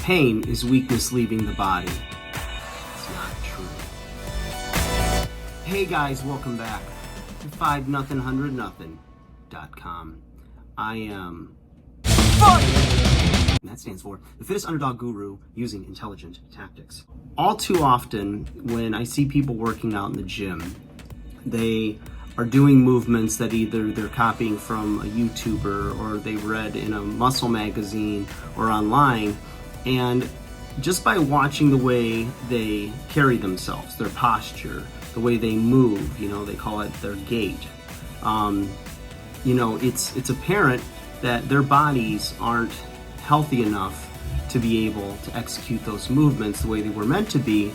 pain is weakness leaving the body. It's not true. Hey guys, welcome back to 5-0-100-0.com. I am that stands for the fittest underdog guru using intelligent tactics. All too often when I see people working out in the gym, they are doing movements that either they're copying from a YouTuber or they read in a muscle magazine or online, and just by watching the way they carry themselves, their posture, the way they move, they call it their gait, it's apparent that their bodies aren't healthy enough to be able to execute those movements the way they were meant to be,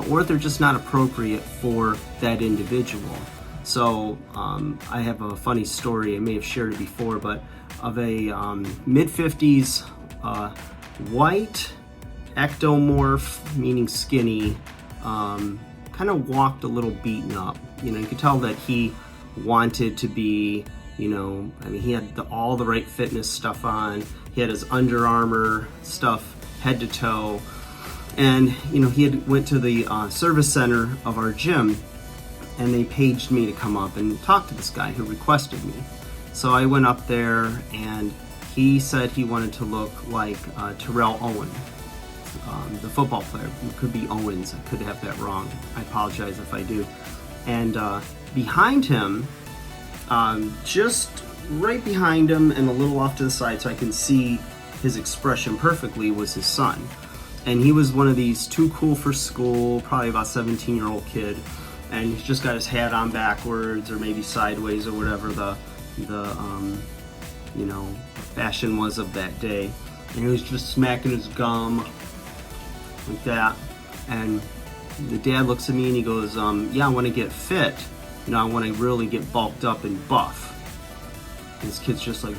or they're just not appropriate for that individual. So I have a funny story, I may have shared it before, but of a mid-50s white ectomorph, meaning skinny, kind of walked a little beaten up. You could tell that he wanted to be, he had all the right fitness stuff on. He had his Under Armour stuff head to toe. And, he had went to the service center of our gym, and they paged me to come up and talk to this guy who requested me. So I went up there, and he said he wanted to look like Terrell Owens, the football player. It could be Owens, I could have that wrong. I apologize if I do. And behind him, just right behind him and a little off to the side so I can see his expression perfectly, was his son. And he was one of these too cool for school, probably about 17-year-old kid. And he's just got his hat on backwards or maybe sideways or whatever the fashion was of that day. And he was just smacking his gum like that. And the dad looks at me and he goes, yeah, I want to get fit. I want to really get bulked up and buff. And this kid's just like,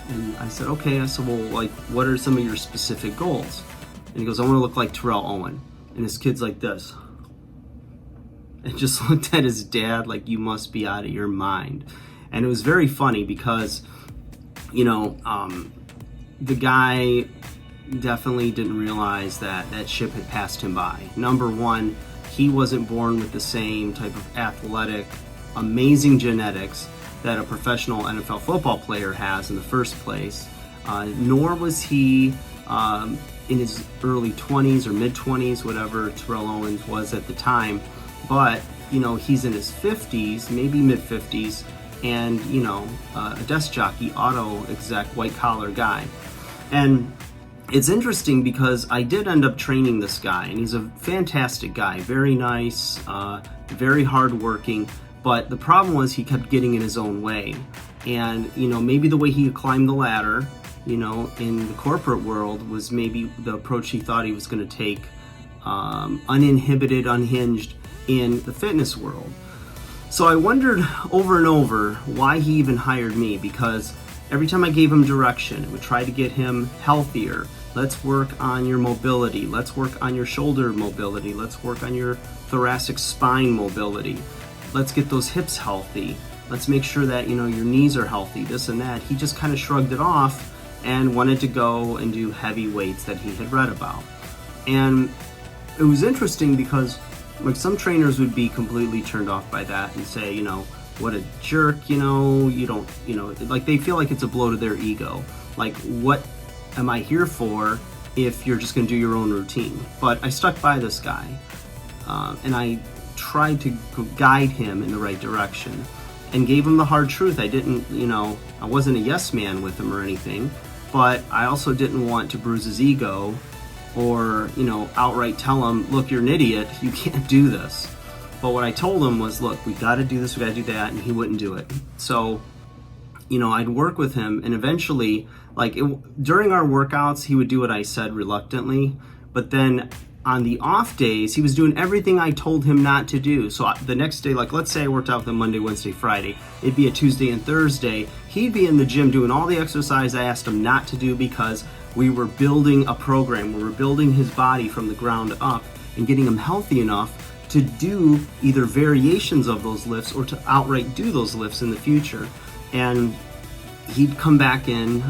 and I said, okay. I said, well, what are some of your specific goals? And he goes, I want to look like Terrell Owens. And this kid's like this. And just looked at his dad like, you must be out of your mind. And it was very funny because, the guy definitely didn't realize that ship had passed him by. Number one, he wasn't born with the same type of athletic, amazing genetics that a professional NFL football player has in the first place, nor was he in his early 20s or mid-20s, whatever Terrell Owens was at the time. But, he's in his 50s, maybe mid-50s, and, a desk jockey, auto exec, white-collar guy. And it's interesting because I did end up training this guy, and he's a fantastic guy, very nice, very hardworking, but the problem was he kept getting in his own way. And, maybe the way he climbed the ladder, in the corporate world was maybe the approach he thought he was going to take, uninhibited, unhinged, in the fitness world. So I wondered over and over why he even hired me, because every time I gave him direction, it would try to get him healthier. Let's work on your mobility. Let's work on your shoulder mobility. Let's work on your thoracic spine mobility. Let's get those hips healthy. Let's make sure that, your knees are healthy, this and that. He just kind of shrugged it off and wanted to go and do heavy weights that he had read about. And it was interesting because some trainers would be completely turned off by that and say, what a jerk, you don't, they feel like it's a blow to their ego. Like, what am I here for if you're just going to do your own routine? But I stuck by this guy, and I tried to guide him in the right direction and gave him the hard truth. I didn't, I wasn't a yes man with him or anything, but I also didn't want to bruise his ego or, outright tell him, look, you're an idiot, you can't do this. But what I told him was, look, we got to do this, we got to do that, and he wouldn't do it. So, I'd work with him, and eventually, during our workouts, he would do what I said reluctantly, but then on the off days, he was doing everything I told him not to do. So the next day, let's say I worked out with him Monday, Wednesday, Friday, it'd be a Tuesday and Thursday, he'd be in the gym doing all the exercise I asked him not to do because we were building a program, we were building his body from the ground up and getting him healthy enough to do either variations of those lifts or to outright do those lifts in the future. And he'd come back in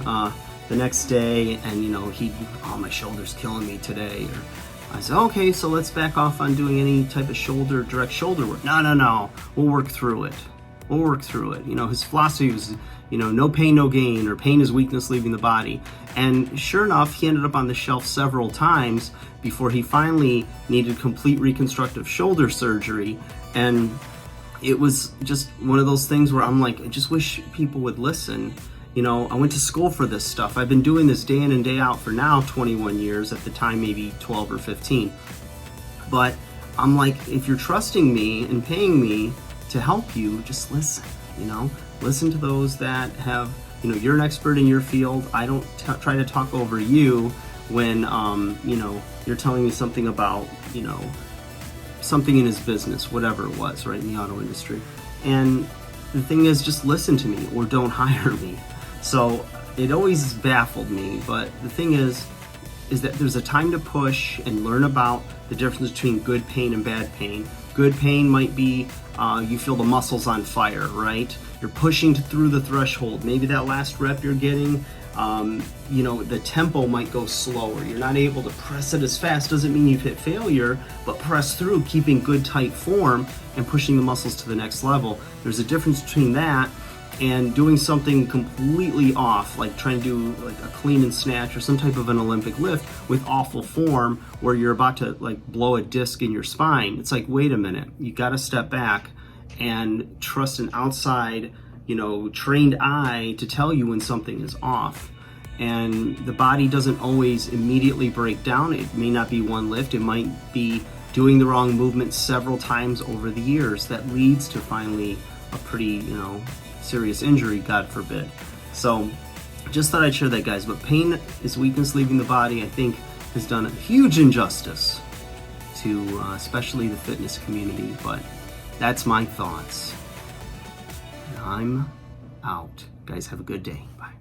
the next day, and oh, my shoulder's killing me today. Or I said, okay, so let's back off on doing any type of direct shoulder work. No, we'll work through it. We'll work through it. His philosophy was, no pain, no gain, or pain is weakness leaving the body. And sure enough, he ended up on the shelf several times before he finally needed complete reconstructive shoulder surgery. And it was just one of those things where I'm like, I just wish people would listen. I went to school for this stuff. I've been doing this day in and day out for now 21 years, at the time maybe 12 or 15. But I'm like, if you're trusting me and paying me to help you, just listen. Listen to those that have, you're an expert in your field. I don't try to talk over you when, you're telling me something about, something in his business, whatever it was, right, in the auto industry. And the thing is, just listen to me or don't hire me. So it always baffled me, but the thing is that there's a time to push and learn about the difference between good pain and bad pain. Good pain might be you feel the muscles on fire, right? You're pushing through the threshold. Maybe that last rep you're getting, the tempo might go slower. You're not able to press it as fast. Doesn't mean you've hit failure, but press through, keeping good tight form and pushing the muscles to the next level. There's a difference between that and doing something completely off, like trying to do like a clean and snatch or some type of an Olympic lift with awful form where you're about to like blow a disc in your spine. It's like, wait a minute, you got to step back and trust an outside, trained eye to tell you when something is off. And the body doesn't always immediately break down. It may not be one lift. It might be doing the wrong movement several times over the years that leads to finally a pretty, serious injury, God forbid. So just thought I'd share that, guys. But pain is weakness leaving the body, I think, has done a huge injustice to especially the fitness community. But that's my thoughts. And I'm out. Guys, have a good day. Bye.